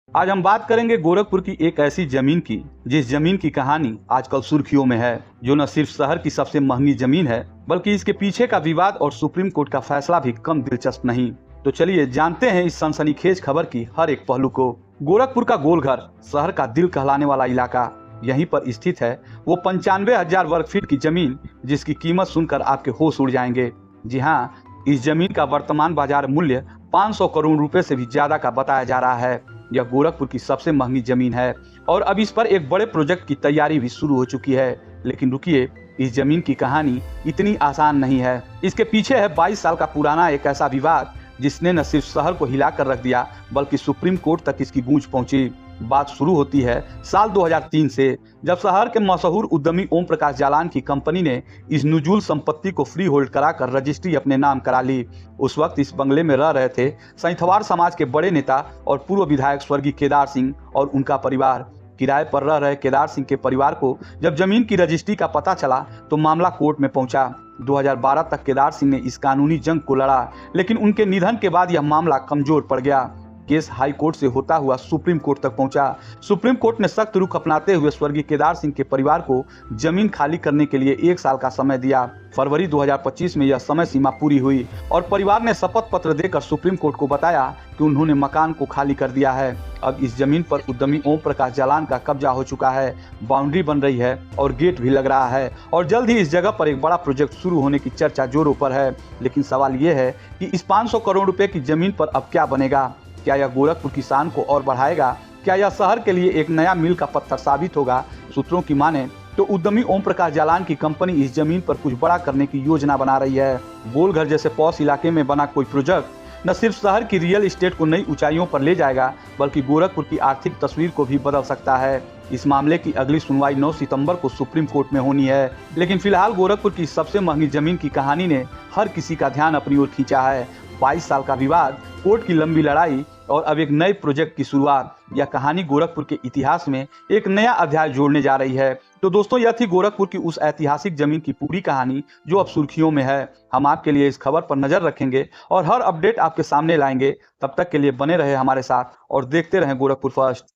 आज हम बात करेंगे गोरखपुर की एक ऐसी जमीन की जिस जमीन की कहानी आजकल सुर्खियों में है, जो न सिर्फ शहर की सबसे महंगी जमीन है बल्कि इसके पीछे का विवाद और सुप्रीम कोर्ट का फैसला भी कम दिलचस्प नहीं। तो चलिए जानते हैं इस सनसनीखेज खबर की हर एक पहलू को। गोरखपुर का गोलघर, शहर का दिल कहलाने वाला इलाका, यहीं पर स्थित है वो 95,000 वर्ग फीट की जमीन जिसकी कीमत सुनकर आपके होश उड़ जाएंगे। जी हाँ, इस जमीन का वर्तमान बाजार मूल्य 500 करोड़ रुपए से भी ज्यादा का बताया जा रहा है। यह गोरखपुर की सबसे महंगी जमीन है और अब इस पर एक बड़े प्रोजेक्ट की तैयारी भी शुरू हो चुकी है। लेकिन रुकिए, इस जमीन की कहानी इतनी आसान नहीं है। इसके पीछे है 22 साल का पुराना एक ऐसा विवाद जिसने न सिर्फ शहर को हिला कर रख दिया बल्कि सुप्रीम कोर्ट तक इसकी गूंज पहुंची। बात शुरू होती है साल 2003 से, जब शहर के मशहूर उद्यमी ओम प्रकाश जालान की कंपनी ने इस नुजूल संपत्ति को फ्री होल्ड कराकर रजिस्ट्री अपने नाम करा ली। उस वक्त इस बंगले में रह रहे थे सैंथवाड़ समाज के बड़े नेता और पूर्व विधायक स्वर्गीय केदार सिंह और उनका परिवार। किराए पर रह रहे केदार सिंह के परिवार को जब जमीन की रजिस्ट्री का पता चला तो मामला कोर्ट में पहुंचा। 2012 तक केदार सिंह ने इस कानूनी जंग को लड़ा, लेकिन उनके निधन के बाद यह मामला कमजोर पड़ गया। केस हाई कोर्ट से होता हुआ सुप्रीम कोर्ट तक पहुंचा। सुप्रीम कोर्ट ने सख्त रुख अपनाते हुए स्वर्गीय केदार सिंह के परिवार को जमीन खाली करने के लिए 1 साल का समय दिया। फरवरी 2025 में यह समय सीमा पूरी हुई और परिवार ने शपथ पत्र देकर सुप्रीम कोर्ट को बताया कि उन्होंने मकान को खाली कर दिया है। अब इस जमीन पर उद्यमी ओम प्रकाश जालान का कब्जा हो चुका है, बाउंड्री बन रही है और गेट भी लग रहा है और जल्द ही इस जगह पर एक बड़ा प्रोजेक्ट शुरू होने की चर्चा जोरों पर है। लेकिन सवाल ये है कि इस 500 करोड़ रुपए की जमीन पर अब क्या बनेगा? क्या यह गोरखपुर की शान को और बढ़ाएगा? क्या यह शहर के लिए एक नया मील का पत्थर साबित होगा? सूत्रों की माने तो उद्यमी ओम प्रकाश जालान की कंपनी इस जमीन पर कुछ बड़ा करने की योजना बना रही है। गोलघर जैसे पॉश इलाके में बना कोई प्रोजेक्ट न सिर्फ शहर की रियल एस्टेट को नई ऊंचाइयों पर ले जाएगा बल्कि गोरखपुर की आर्थिक तस्वीर को भी बदल सकता है। इस मामले की अगली सुनवाई 9 सितंबर को सुप्रीम कोर्ट में होनी है। लेकिन फिलहाल गोरखपुर की सबसे महंगी जमीन की कहानी ने हर किसी का ध्यान अपनी ओर खींचा है। 22 साल का विवाद, कोर्ट की लंबी लड़ाई और अब एक नए प्रोजेक्ट की शुरुआत। यह कहानी गोरखपुर के इतिहास में एक नया अध्याय जोड़ने जा रही है। तो दोस्तों, यह थी गोरखपुर की उस ऐतिहासिक जमीन की पूरी कहानी जो अब सुर्खियों में है। हम आपके लिए इस खबर पर नजर रखेंगे और हर अपडेट आपके सामने लाएंगे। तब तक के लिए बने रहे हमारे साथ और देखते रहें गोरखपुर फर्स्ट।